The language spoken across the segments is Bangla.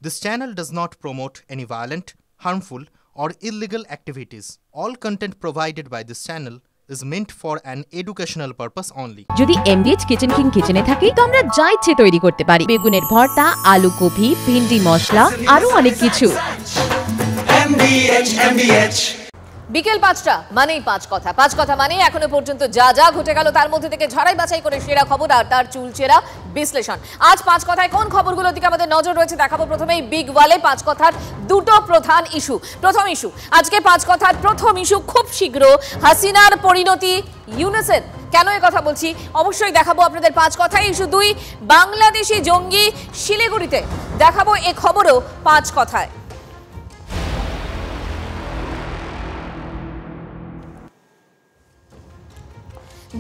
This channel does not promote any violent, harmful, or illegal activities. All content provided by this channel is meant for an educational purpose only. যদি এমডিএইচ কিচেন কিং কিচেনে থাকি তো আমরা যা ইচ্ছে তৈরি করতে পারি। বেগুনের ভর্তা, আলু কপি, ভিন্ডি মশলা, আরো অনেক কিছু। MDH বিকেল ৫টা মানেই পাঁচ কথা মানেই এখনো পর্যন্ত যা যা ঘটে গেল তার মধ্যে থেকে ঝাড়াই বাছাই করে সেরা খবর আর তার চুলচেরা বিশ্লেষণ। আজ পাঁচ কথায় কোন খবরগুলোর দিকে আমাদের নজর রয়েছে দেখাবো। প্রথমেই বিগ ওয়ালে পাঁচ কথার দুটো প্রধান ইস্যু। প্রথম ইস্যু, আজকে পাঁচ কথার প্রথম ইস্যু, খুব শীঘ্র হাসিনার পরিণতি ইউনুসের। কেন এই কথা বলছি অবশ্যই দেখাবো আপনাদের পাঁচ কথায়। ইস্যু ২, বাংলাদেশি জঙ্গি শিলিগুড়িতে, দেখাবো এ খবরও পাঁচ কথায়।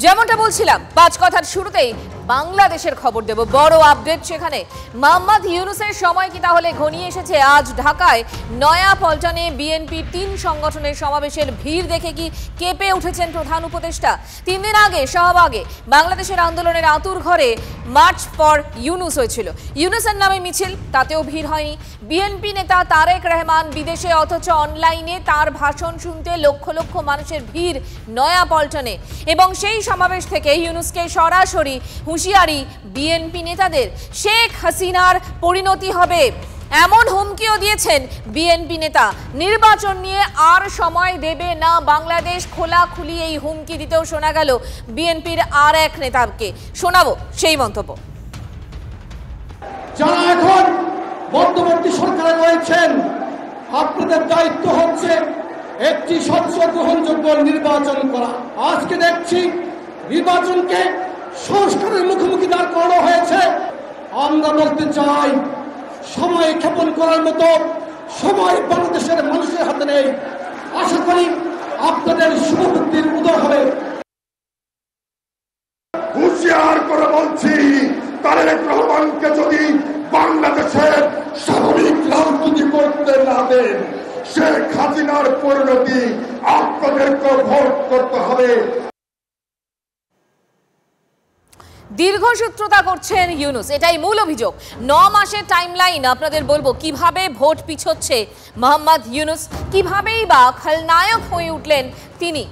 যেমনটা বলছিলাম পাঁচ কথার শুরুতেই বাংলাদেশের খবর দেব, বড় আপডেট সেখানে। মোহাম্মদ ইউনুসের সময় কি তাহলে ঘনিয়ে এসেছে? আজ ঢাকায় নয়া পল্টনে বিএনপির ৩ সংগঠনের সমাবেশের ভিড় দেখে কি কেঁপে উঠেছেন প্রধান উপদেষ্টা? ৩ দিন আগে শাহবাগে বাংলাদেশের আন্দোলনের আতুর ঘরে মার্চ ফর ইউনুস হয়েছিল। ইউনুসের নামে মিছিল, তাতেও ভিড় হয়নি। বিএনপি নেতা তারেক রহমান বিদেশে, অথচ অনলাইনে তার ভাষণ শুনতে লক্ষ লক্ষ মানুষের ভিড় নয়া পল্টনে। এবং সেই সমাবেশ থেকে ইউনুসকে সরাসরি হুঁশিয়ারি বিএনপি নেতাদের, শেখ হাসিনার পরিণতি হবে এমন হুমকিও দিয়েছেন বিএনপি নেতা। নির্বাচন নিয়ে আর সময় দেবে না বাংলাদেশ, খোলাখুলি এই হুমকি দিতেও শোনা গেল বিএনপির আর এক নেতাকে। শোনাবো সেই মন্তব্য। যারা এখন মধ্যবর্তী সরকারে রয়েছেন, আপনাদের দায়িত্ব হচ্ছে একটি স্বচ্ছ গ্রহণযোগ্য নির্বাচন করা। আজকে দেখছি নির্বাচনকে সংস্কারের মুখোমুখি দাঁড় করানো হয়েছে। আমরা বলতে চাই, সময় ক্ষেপণ করার মতো সময় বাংলাদেশের মানুষের হাতে নেই। আশা করি আপনাদের শুভবুদ্ধির উদয় হবে। হুঁশিয়ার করে বলছি, তারেক রহমানকে যদি বাংলাদেশের স্বাভাবিক রাজনীতি করতে না দেন, শেখ হাসিনার পরিণতি আপনাদেরকে ভোট করতে হবে। দীর্ঘসূত্রতা করছেন ইউনুস, এটাই মূল অভিযোগ। ৯ মাসের টাইমলাইন আপনাদের বলবো কিভাবে ভোট পিছোচ্ছে মোহাম্মদ ইউনুস, কিভাবেই বা খলনায়ক হয়ে উঠলেন তিনি।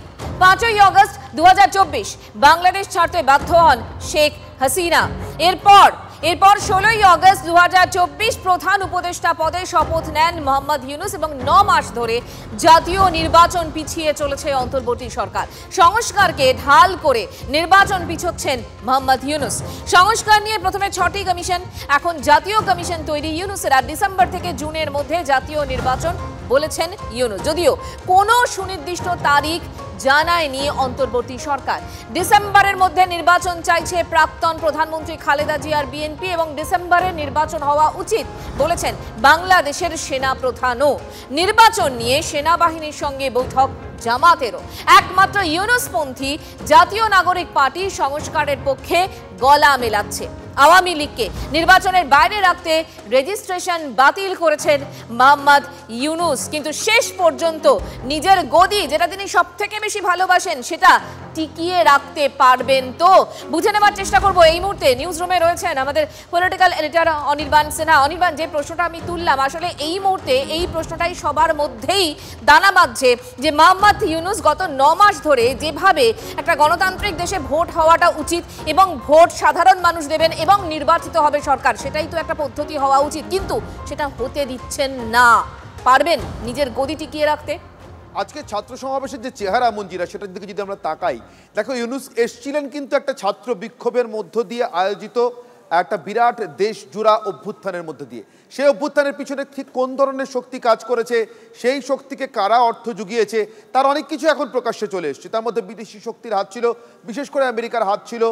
৫ই অগস্ট ২০২৪ বাংলাদেশ ছাড়তে বাধ্য হন শেখ হাসিনা। এরপর ১৬ই অগস্ট ২০২৪ প্রধান উপদেষ্টা পদে শপথ নেন মোহাম্মদ ইউনুস এবং ৯ মাস ধরে জাতীয় নির্বাচন পিছিয়ে চলেছে অন্তর্বর্তী সরকার। সংস্কারকে ঢাল করে নির্বাচন পিছোচ্ছেন মোহাম্মদ ইউনুস। সংস্কার নিয়ে প্রথমে ৬টি কমিশন, এখন জাতীয় কমিশন তৈরি ইউনুসের। আর ডিসেম্বর থেকে জুনের মধ্যে জাতীয় নির্বাচন বলেছেন ইউনুস, যদিও কোনো সুনির্দিষ্ট তারিখ জানায়নি অন্তর্বর্তী সরকার। ডিসেম্বরের মধ্যে নির্বাচন চাইছে প্রাক্তন প্রধানমন্ত্রী খালেদা জিয়ার বিএনপি এবং ডিসেম্বরে নির্বাচন হওয়া উচিত বলেছেন বাংলাদেশের সেনা প্রধানও। নির্বাচন নিয়ে সেনাবাহিনীর সঙ্গে বৈঠক জামাতেরও। একমাত্র ইউনুসপন্থী জাতীয় নাগরিক পার্টি সংস্কারের পক্ষে গলা মেলাচ্ছে। আওয়ামী লীগকে নির্বাচনের বাইরে রাখতে রেজিস্ট্রেশন বাতিল করেছেন মোহাম্মদ ইউনুস, কিন্তু শেষ পর্যন্ত নিজের গদি, যেটা তিনি সবথেকে বেশি ভালোবাসেন, সেটা টিকিয়ে রাখতে পারবেন তো? বুঝে নেওয়ার চেষ্টা করব। এই মুহূর্তে নিউজ রুমে রয়েছেন আমাদের পলিটিক্যাল এডিটর অনির্বাণ সিনহা। অনির্বাণ, যে প্রশ্নটা আমি তুললাম, আসলে এই মুহূর্তে এই প্রশ্নটাই সবার মধ্যেই দানা বাঁধছে যে মোহাম্মদ ইউনুস গত ৯ মাস ধরে যেভাবে একটা গণতান্ত্রিক দেশে ভোট হওয়াটা উচিত এবং ভোট সাধারণ মানুষ দেবেন এবং নির্বাচিত হবে সরকার, সেটাই তো একটা পদ্ধতি হওয়া উচিত, কিন্তু সেটা হতে দিচ্ছেন না। পারবেন নিজের গদি টিকিয়ে রাখতে? আজকে ছাত্র সমাবেশের যে চেহারা মঞ্জিরা, সেটার দিকে যদি আমরা তাকাই, দেখো ইউনুস এসছিলেন কিন্তু একটা ছাত্র বিক্ষোভের মধ্য দিয়ে আয়োজিত একটা বিরাট দেশ জুড়া অভ্যুত্থানের মধ্যে দিয়ে। সেই অভ্যুত্থানের পিছনে ঠিক কোন ধরনের শক্তি কাজ করেছে, সেই শক্তিকে কারা অর্থ জুগিয়েছে, তার অনেক কিছু এখন প্রকাশ্যে চলে এসছে। তার মধ্যে বিদেশি শক্তির হাত ছিল, বিশেষ করে আমেরিকার হাত ছিল,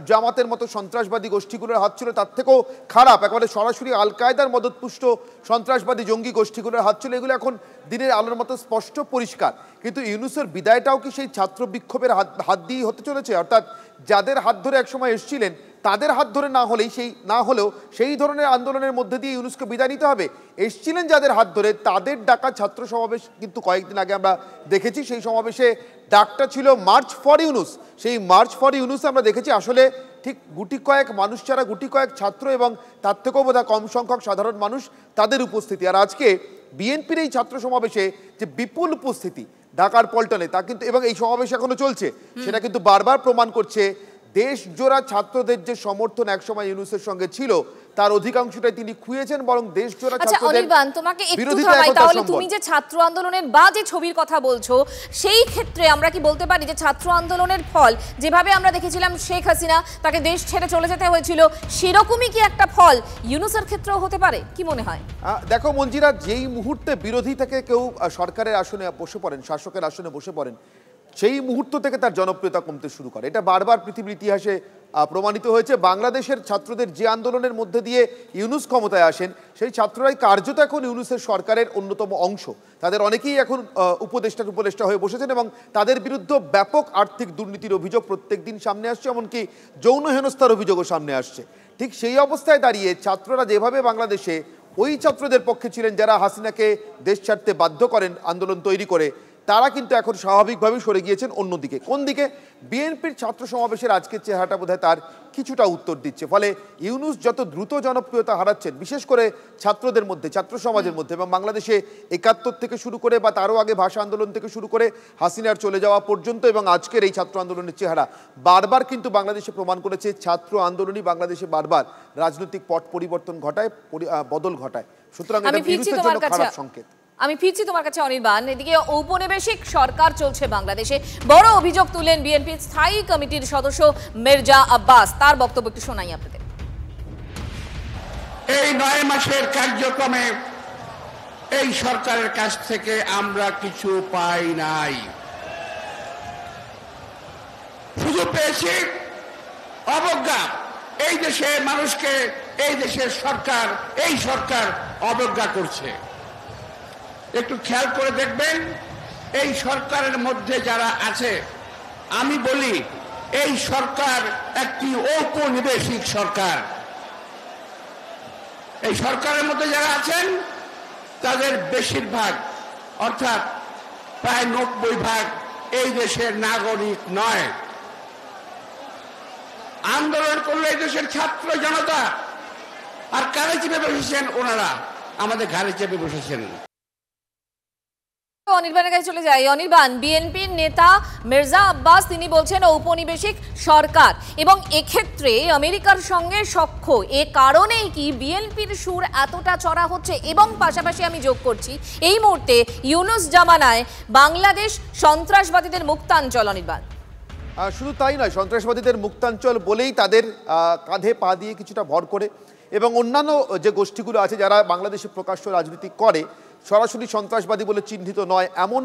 জামাতের মতো সন্ত্রাসবাদী গোষ্ঠীগুলোর হাত ছিল, তার থেকেও খারাপ একেবারে সরাসরি আল কায়দার মদতপুষ্ট সন্ত্রাসবাদী জঙ্গি গোষ্ঠীগুলোর হাত ছিল। এগুলো এখন দিনের আলোর মতো স্পষ্ট পরিষ্কার। কিন্তু ইউনুসের বিদায়টাও কি সেই ছাত্র বিক্ষোভের হাত দিয়েই হতে চলেছে? অর্থাৎ যাদের হাত ধরে একসময় এসছিলেন, তাদের হাত ধরে না হলেও সেই ধরনের আন্দোলনের মধ্যে দিয়ে ইউনুসকে বিদায় নিতে হবে। এসছিলেন যাদের হাত ধরে, তাদের ডাকা ছাত্র সমাবেশ কিন্তু কয়েকদিন আগে আমরা দেখেছি। সেই সমাবেশে ডাকটা ছিল মার্চ ফর ইউনুস। সেই মার্চ ফর ইউনুস আমরা দেখেছি আসলে ঠিক গুটি কয়েক মানুষ ছাড়া গুটি কয়েক ছাত্র এবং তার থেকেও বোধহয় কম সংখ্যক সাধারণ মানুষ, তাদের উপস্থিতি। আর আজকে বিএনপির এই ছাত্র সমাবেশে যে বিপুল উপস্থিতি ঢাকার পল্টনে, তা কিন্তু, এবং এই সমাবেশ এখনো চলছে, সেটা কিন্তু বারবার প্রমাণ করছে দেশ জোড়া ছাত্রদের যে সমর্থন একসময় ইউনূসের সঙ্গে ছিল, তার অধিকাংশটাই তিনি খুঁয়েছেন, বরং দেশ জোড়া ছাত্রদের বিরোধিতা। তাহলে তুমি যে ছাত্র আন্দোলনের বা যে ছবির কথা বলছো, সেই ক্ষেত্রে আমরা কি বলতে পারি যে ছাত্র আন্দোলনের ফল, যেভাবে আমরা দেখেছিলাম শেখ হাসিনা তাকে দেশ ছেড়ে চলে যেতে হয়েছিল, সেরকমই কি একটা ফল ইউনূসের ক্ষেত্রেও হতে পারে? কি মনে হয়? দেখো মঞ্জিরা, যেই মুহূর্তে বিরোধী থেকে কেউ সরকারের আসনে বসে পড়েন, শাসকের আসনে বসে পড়েন, সেই মুহূর্ত থেকে তার জনপ্রিয়তা কমতে শুরু করে। এটা বারবার পৃথিবীর ইতিহাসে প্রমাণিত হয়েছে। বাংলাদেশের ছাত্রদের যে আন্দোলনের মধ্যে দিয়ে ইউনূস ক্ষমতায় আসেন, সেই ছাত্ররাই কার্যত এখন ইউনূসের সরকারের অন্যতম অংশ। তাদের অনেকেই এখন উপদেষ্টা হয়ে বসেছেন এবং তাদের বিরুদ্ধে ব্যাপক আর্থিক দুর্নীতির অভিযোগ প্রত্যেক দিন সামনে আসছে, এমনকি যৌন হেনস্থার অভিযোগও সামনে আসছে। ঠিক সেই অবস্থায় দাঁড়িয়ে ছাত্ররা যেভাবে বাংলাদেশে ওই ছাত্রদের পক্ষে ছিলেন যারা হাসিনাকে দেশ ছাড়তে বাধ্য করেন আন্দোলন তৈরি করে, তারা কিন্তু এখন স্বাভাবিকভাবেই সরে গিয়েছেন অন্যদিকে। কোন দিকে? বিএনপির ছাত্র সমাবেশের আজকের চেহারাটা বোধহয় তার কিছুটা উত্তর দিচ্ছে। ফলে ইউনূস যত দ্রুত জনপ্রিয়তা হারাচ্ছেন, বিশেষ করে ছাত্রদের মধ্যে, ছাত্র সমাজের মধ্যে, এবং বাংলাদেশে ৭১ থেকে শুরু করে বা তারও আগে ভাষা আন্দোলন থেকে শুরু করে হাসিনার চলে যাওয়া পর্যন্ত, এবং আজকের এই ছাত্র আন্দোলনের চেহারা বারবার কিন্তু বাংলাদেশে প্রমাণ করেছে ছাত্র আন্দোলনই বাংলাদেশে বারবার রাজনৈতিক পট পরিবর্তন ঘটায়, বদল ঘটায়। সুতরাং এটা ইউনূসের জন্য খারাপ সংকেত। আমি ফিরছি তোমার কাছে অনির্বাণ। এদিকে ঔপনিবেশিক সরকার চলছে বাংলাদেশে, বড় অভিযোগ তুলেন বিএনপির স্থায়ী কমিটির সদস্য মির্জা আব্বাস। তার বক্তব্য একটু শোনাই আপনাদের। এই 9 মাসের কার্যক্রমে এই সরকারের কাছ থেকে আমরা কিছু পাই নাই, শুধু পেয়েছি অবজ্ঞা। এই দেশের মানুষকে এই দেশের সরকার, এই সরকার অবজ্ঞা করছে। একটু খেয়াল করে দেখবেন, এই সরকারের মধ্যে যারা আছে, আমি বলি এই সরকার একটি ঔপনিবেশিক সরকার। এই সরকারের মধ্যে যারা আছেন তাদের বেশিরভাগ, অর্থাৎ প্রায় 90% এই দেশের নাগরিক নয়। আন্দোলন করলে এই দেশের ছাত্র জনতা, আর কারে চেপে বসেছেন? ওনারা আমাদের ঘাড়ে চেপে বসেছেন। অনির্বাণের কাছে চলে যাই। অনির্বাণ, বিএনপির নেতা মির্জা আব্বাস তিনি বলছেন ঔপনিবেশিক সরকার, এবং এক্ষেত্রে আমেরিকার সঙ্গে সখ্য, এ কারণেই কি বিএনপির সুর এতটা চড়া হচ্ছে? এবং পাশাপাশি আমি যোগ করছি, এই মুহূর্তে ইউনূস জামানায় বাংলাদেশ সন্ত্রাসবাদীদের মুক্তাঞ্চল। অনির্বাণ, শুধু তাই নয়, সন্ত্রাসবাদীদের মুক্তাঞ্চল বলেই তাদের কাঁধে পা দিয়ে কিছুটা ভর করে, এবং অন্যান্য যে গোষ্ঠীগুলো আছে যারা বাংলাদেশে প্রকাশ্য রাজনীতি করে, সরাসরি সন্ত্রাসবাদী বলে চিহ্নিত নয় এমন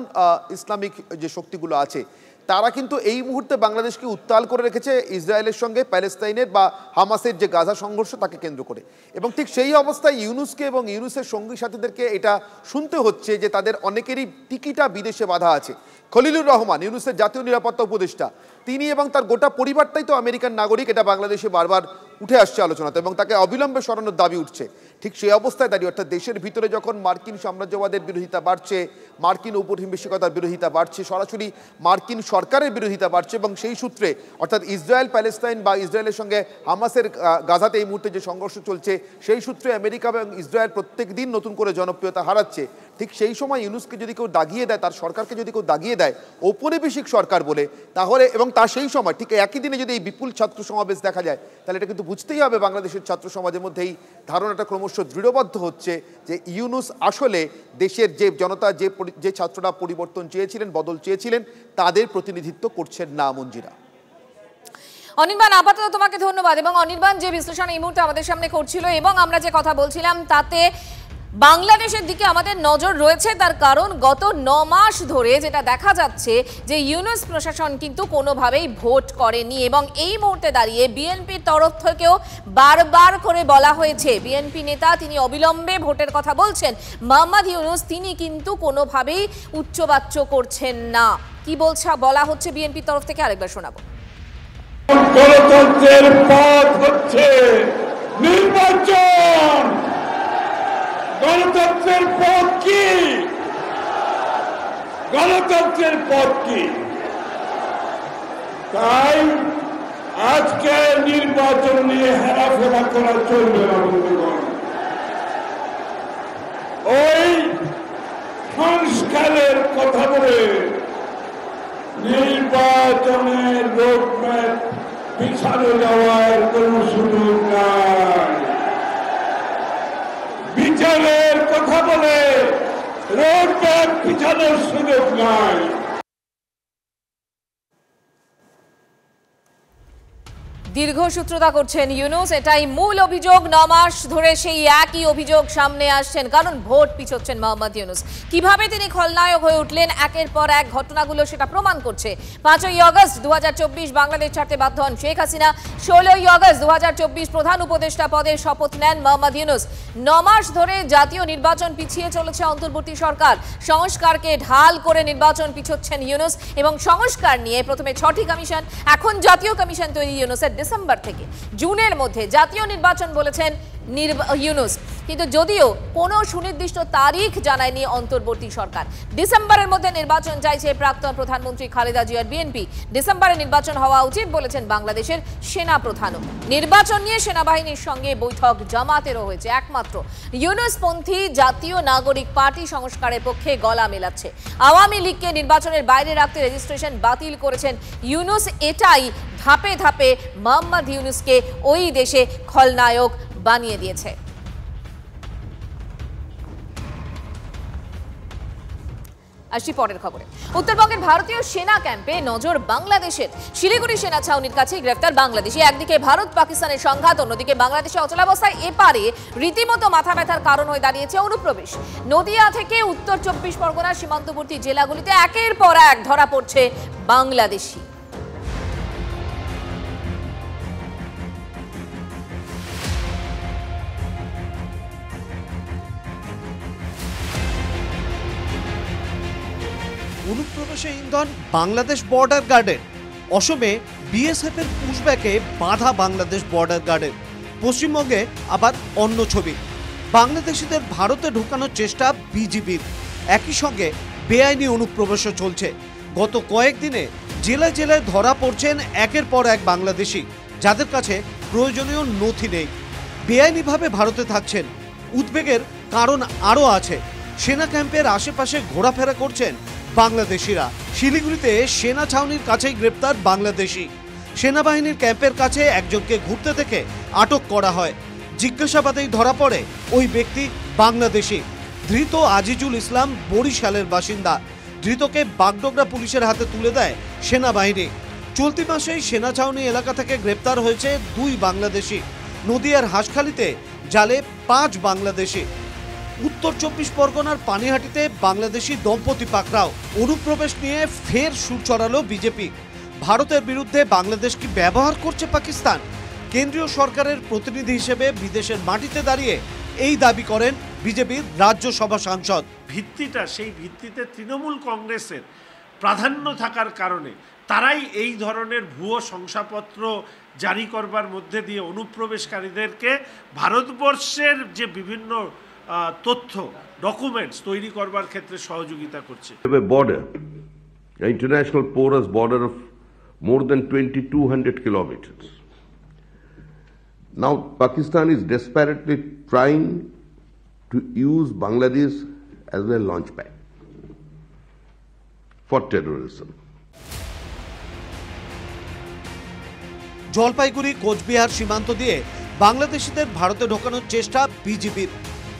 ইসলামিক যে শক্তিগুলো আছে, তারা কিন্তু এই মুহূর্তে বাংলাদেশকে উত্তাল করে রেখেছে ইসরায়েলের সঙ্গে প্যালেস্তাইনের বা হামাসের যে গাজা সংঘর্ষ তাকে কেন্দ্র করে। এবং ঠিক সেই অবস্থায় ইউনূসকে এবং ইউনূসের সঙ্গী সাথীদেরকে এটা শুনতে হচ্ছে যে তাদের অনেকেরই টিকিটা বিদেশে বাধা আছে। খলিলুর রহমান, ইউনূসের জাতীয় নিরাপত্তা উপদেষ্টা, তিনি এবং তার গোটা পরিবারটাই তো আমেরিকান নাগরিক, এটা বাংলাদেশে বারবার উঠে আসছে আলোচনাতে, এবং তাকে অবিলম্বে সরানোর দাবি উঠছে। ঠিক সেই অবস্থায় দাঁড়িয়ে, অর্থাৎ দেশের ভিতরে যখন মার্কিন সাম্রাজ্যবাদের বিরোধিতা বাড়ছে, মার্কিন ঔপনিবেশিকতার বিরোধিতা বাড়ছে, সরাসরি মার্কিন সরকারের বিরোধিতা বাড়ছে, এবং সেই সূত্রে অর্থাৎ ইসরায়েল প্যালেস্তাইন বা ইসরায়েলের সঙ্গে হামাসের গাজাতে এই মুহূর্তে যে সংঘর্ষ চলছে, সেই সূত্রে আমেরিকা এবং ইসরায়েল প্রত্যেক দিন নতুন করে জনপ্রিয়তা হারাচ্ছে। ঠিক সেই সময় ইউনূসকে যদি কেউ দাগিয়ে দেয়, তার সরকারকে যদি কেউ দাগিয়ে দেয় ঔপনিবেশিক সরকার বলে, তাহলে, এবং তার সেই সময় ঠিক একই দিনে যদি এই বিপুল ছাত্র সমাবেশ দেখা যায়, তাহলে এটা কিন্তু বুঝতেই হবে বাংলাদেশের ছাত্র সমাজের মধ্যে এই ধারণাটা ক্রমশ দৃঢ়বদ্ধ হচ্ছে যে ইউনূস আসলে দেশের যে জনতা, যে ছাত্ররা পরিবর্তন চেয়েছিলেন, বদল চেয়েছিলেন, তাদের প্রতিনিধিত্ব করছেন না। মঞ্জিরা, অনির্বাণ, আপাতত তোমাকে ধন্যবাদ। এবং অনির্বাণ যে বিশ্লেষণ এই মুহূর্তে আমাদের সামনে করছিল, এবং আমরা যে কথা বলছিলাম, তাতে বাংলাদেশের দিকে আমাদের নজর রয়েছে। তার কারণ গত 9 মাস ধরে যেটা দেখা যাচ্ছে যে ইউনূস প্রশাসন কিন্তু কোনোভাবেই ভোট করেনি, এবং এই মুহূর্তে দাঁড়িয়ে বিএনপির তরফ থেকেও বারবার করে বলা হয়েছে, বিএনপি নেতা তিনি অবিলম্বে ভোটের কথা বলছেন, মোহাম্মদ ইউনূস তিনি কিন্তু কোনোভাবেই উচ্চবাচ্য করছেন না। কি বলা হচ্ছে বিএনপির তরফ থেকে, আরেকবার শোনাবো। গণতন্ত্রের পথ হচ্ছে নির্বাচন। গণতন্ত্রের পথ কি? গণতন্ত্রের পথ কি? তাই আজকে নির্বাচন নিয়ে হেরাফেরা করা চলবে না বন্ধুগণ। ওই সংস্কারের কথা বলে নির্বাচনের রোডম্যাপ পিছানো যাওয়ার কোন সুযোগ নাই। বিচারের কথা বলে রোডম্যাপ পিছানোর সুযোগ নাই। দীর্ঘসূত্রতা করছেন ইউনুস, এটাই মূল অভিযোগ। 9 মাস ধরে সেই একই অভিযোগ সামনে আসছেন, কারণ ভোট পিছোচ্ছেন মোহাম্মদ ইউনুস। কিভাবে তিনি খলনায়ক হয়ে উঠলেন একের পর এক ঘটনাগুলো সেটা প্রমাণ করছে। 5ই আগস্ট 2024 বাংলাদেশ ছাড়তে বাধ্য হন শেখ হাসিনা। 16ই আগস্ট 2024 প্রধান উপদেষ্টা পদের শপথ নেন মোহাম্মদ ইউনুস। 9 মাস ধরে জাতীয় নির্বাচন পিছিয়ে চলেছে অন্তর্বর্তী সরকার। সংস্কারকে ঢাল করে নির্বাচন পিছোচ্ছেন ইউনুস এবং সংস্কার নিয়ে প্রথমে 6টি কমিশন, এখন জাতীয় কমিশন তৈরি ইউনুসের। ডিসেম্বর থেকে জুনের মধ্যে জাতীয় নির্বাচন বলেছেন ইউনুস, কিন্তু যদিও কোনো সুনির্দিষ্ট তারিখ জানায়নি অন্তর্বর্তী সরকার। ডিসেম্বরের মধ্যে নির্বাচন চাইছে প্রাক্তন প্রধানমন্ত্রী খালেদা জিয়ার বিএনপি। ডিসেম্বরে নির্বাচন হওয়া উচিত বলেছেন বাংলাদেশের সেনা প্রধানও। নির্বাচন নিয়ে সেনাবাহিনীর সঙ্গে বৈঠক জামাতেরও হয়েছে। একমাত্র ইউনুসপন্থী জাতীয় নাগরিক পার্টি সংস্কারের পক্ষে গলা মেলাচ্ছে। আওয়ামী লীগকে নির্বাচনের বাইরে রাখতে রেজিস্ট্রেশন বাতিল করেছেন ইউনুস। এটাই ধাপে ধাপে মোহাম্মদ ইউনুসকে ওই দেশে খলনায়ক বানিয়ে দিয়েছে। আসি পরের খবরে। উত্তরবঙ্গের ভারতীয় সেনা ক্যাম্পে নজর বাংলাদেশের। শিলিগুড়ি সেনা ছাউনির কাছে গ্রেফতার বাংলাদেশি। একদিকে ভারত পাকিস্তানের সংঘাত, অন্যদিকে বাংলাদেশে অচলাবস্থায় এপারে রীতিমতো মাথা ব্যথার কারণ হয়ে দাঁড়িয়েছে অনুপ্রবেশ। নদিয়া থেকে উত্তর 24 পরগনার সীমান্তবর্তী জেলাগুলিতে একের পর এক ধরা পড়ছে বাংলাদেশি। অনুপ্রবেশে ইন্ধন বাংলাদেশ বর্ডার গার্ডের। অসমে বিএসএফ এর পুশব্যাকে বাধা বাংলাদেশ বর্ডার গার্ডের। পশ্চিমবঙ্গে আবার অন্য ছবি, বাংলাদেশিদের ভারতে ঢোকানোর চেষ্টা বিজিবির। একই সঙ্গে বেআইনি অনুপ্রবেশও চলছে। গত কয়েকদিনে জেলায় জেলায় ধরা পড়ছেন একের পর এক বাংলাদেশি, যাদের কাছে প্রয়োজনীয় নথি নেই, বেআইনিভাবে ভারতে থাকছেন। উদ্বেগের কারণ আরও আছে। সেনা ক্যাম্পের আশেপাশে ঘোরাফেরা করছেন বাংলাদেশিরা। শিলিগুড়িতে সেনা ছাউনির কাছেই গ্রেপ্তার বাংলাদেশি। সেনাবাহিনীর ক্যাম্পের কাছে একজনকে ঘুরতে দেখে আটক করা হয়। জিজ্ঞাসাবাদেই ধরা পড়ে ওই ব্যক্তি বাংলাদেশি। ধৃত আজিজুল ইসলাম বরিশালের বাসিন্দা। ধৃতকে বাগডোগরা পুলিশের হাতে তুলে দেয় সেনাবাহিনী। চলতি মাসেই সেনা ছাউনি এলাকা থেকে গ্রেপ্তার হয়েছে 2 বাংলাদেশি। নদিয়ার হাঁসখালিতে জালে 5 বাংলাদেশি। উত্তর 24 পরগনার পানিহাটিতে বাংলাদেশি দম্পতি পাকড়াও। অনুপ্রবেশ নিয়ে ফের সুর চড়ালো বিজেপি। ভারতের বিরুদ্ধে বাংলাদেশ কি ব্যবহার করছে পাকিস্তান? কেন্দ্রীয় সরকারের প্রতিনিধি হিসেবে বিদেশের মাটিতে দাঁড়িয়ে এই দাবি করেন বিজেপির রাজ্যসভা সাংসদ। ভিত্তিটা সেই ভিত্তিতে তৃণমূল কংগ্রেসের প্রাধান্য থাকার কারণে তারাই এই ধরনের ভুয়ো শংসাপত্র জারি করবার মধ্যে দিয়ে অনুপ্রবেশকারীদেরকে ভারতবর্ষের যে বিভিন্ন তথ্য ডকুমেন্টস তৈরি করবার ক্ষেত্রে সহযোগিতা করছে। Border, an international porous border of more than 2200 kilometers. Now Pakistan is desperately trying to use Bangladesh as a launchpad for terrorism. Jalpaiguri Cooch Behar সীমান্ত দিয়ে বাংলাদেশিদের ভারতে ঢোকানোর চেষ্টা বিজিবির।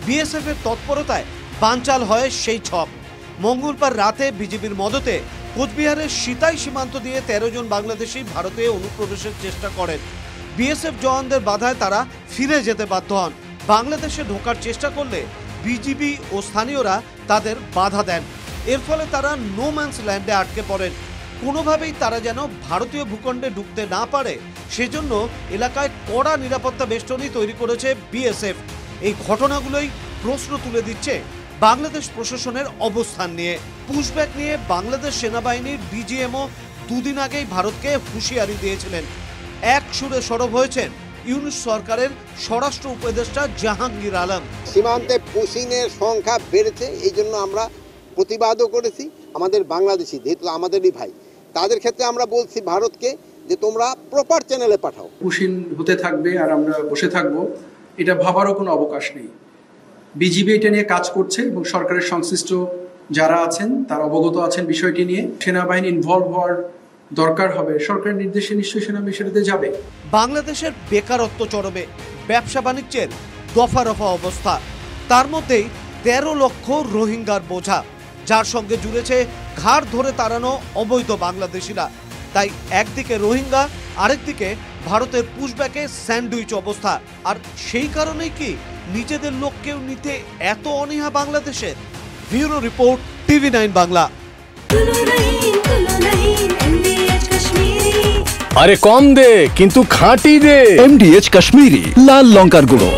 বিএসএফ এর তৎপরতায় বানচাল হয় সেই ছক। মঙ্গলবার রাতে বিজিবির মদতে কোচবিহারের সিতাই সীমান্ত দিয়ে 13 জন বাংলাদেশি ভারতে অনুপ্রবেশের চেষ্টা করেন। বিএসএফ জওয়ানদের বাধায় তারা ফিরে যেতে বাধ্য হন। বাংলাদেশে ঢোকার চেষ্টা করলে বিজিবি ও স্থানীয়রা তাদের বাধা দেন। এর ফলে তারা নো ম্যানস ল্যান্ডে আটকে পড়েন। কোনোভাবেই তারা যেন ভারতীয় ভূখণ্ডে ঢুকতে না পারে সেজন্য এলাকায় কড়া নিরাপত্তা বেষ্টনী তৈরি করেছে বিএসএফ। এই ঘটনাগুলোই প্রশ্ন তুলে দিচ্ছে বাংলাদেশ প্রশাসনের অবস্থান নিয়ে। পুশব্যাক নিয়ে বাংলাদেশ সেনাবাহিনীর ডিজিএমও 2 দিন আগেই ভারতকে হুঁশিয়ারি দিয়েছিলেন। এক সুরে সরব হয়েছেন ইউনুস সরকারের স্বরাষ্ট্র উপদেষ্টা জাহাঙ্গীর আলম। সীমান্তে পুশিংয়ের সংখ্যা বেড়েছে, এই জন্য আমরা প্রতিবাদও করেছি। আমাদের বাংলাদেশি যেহেতু আমাদেরই ভাই, তাদের ক্ষেত্রে আমরা বলছি ভারতকে যে তোমরা প্রপার চ্যানেলে পাঠাও। পুশিন হতে থাকবে আর আমরা বসে থাকবো, এটা ভাবারও কোনো অবকাশ নেই। বিজিবি এটা নিয়ে কাজ করছে এবং সরকারের সংশ্লিষ্ট যারা আছেন তারা অবগত আছেন বিষয়টি নিয়ে। সেনাবাহিনী ইনভলভ হওয়ার দরকার হবে, সরকারের নির্দেশে নিশ্চয়ই সেনাবাহিনী সেটাতে যাবে। বাংলাদেশের বেকারত্ব চরমে, ব্যবসা বাণিজ্যের দফা রফা অবস্থা, তার মধ্যেই 13 লক্ষ রোহিঙ্গার বোঝা, যার সঙ্গে জুড়েছে ঘাড় ধরে তাড়ানো অবৈধ বাংলাদেশিরা। তাই একদিকে রোহিঙ্গা, আরেকদিকে ভারতের পুশব্যাকে স্যান্ডউইচ অবস্থা। আর সেই কারণেই কি নিজেদের লোককেও নিতে এত অনীহা বাংলাদেশের? Bureau report, TV9 Bangla. আরে কম দে কিন্তু খাঁটি দে, MDH কাশ্মীরি লাল লঙ্কার গুঁড়ো।